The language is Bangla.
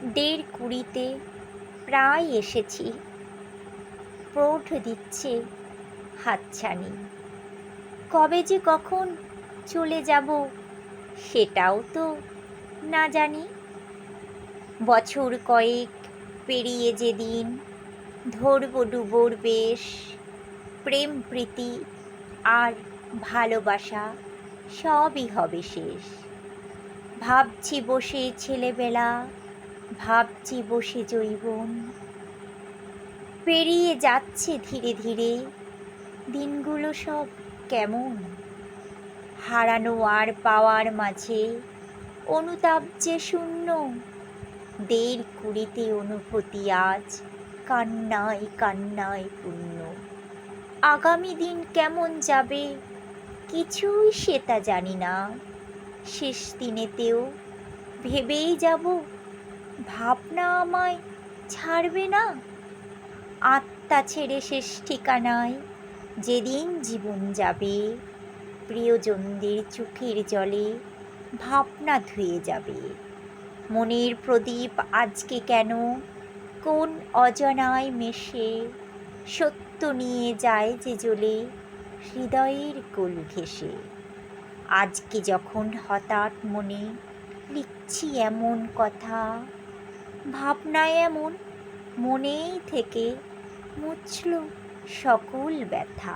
1:20 প্রায় এসেছি। প্রৌঢ় দিচ্ছে হাতছানি। কবে যে কখন চলে যাব সেটাও তো না জানি। বছর কয়েক পেরিয়ে যেদিন ধরব ডুবোর বেশ, প্রেম প্রীতি আর ভালোবাসা সবই হবে শেষ। ভাবছি বসে ছেলেবেলা, ভাবছি বসে যৌবন, পেরিয়ে যাচ্ছে ধীরে ধীরে দিনগুলো সব কেমন। হারানো আর পাওয়ার মাঝে অনুতাপ যে শূন্য, 1:20 অনুভূতি আজ কান্নায় কান্নায় পূর্ণ। আগামী দিন কেমন যাবে কিছুই সে তা জানি না। শেষ দিনেতেও ভেবেই যাব ভাবনা আমায় ছাড়বে না। আত্মা ছেড়ে শেষ ঠিকানায় যেদিন জীবন যাবে, প্রিয়জনদের চোখের জলে ভাবনা ধুয়ে যাবে। মনের প্রদীপ আজকে কেন কোন অজানায় মেশে, সত্য নিয়ে যায় যে জ্বলে হৃদয়ের কোল ঘেঁষে। আজকে যখন হঠাৎ মনে লিখছি এমন কথা, ভাবনায় এমন মনেই থেকে মুছল সকল ব্যথা।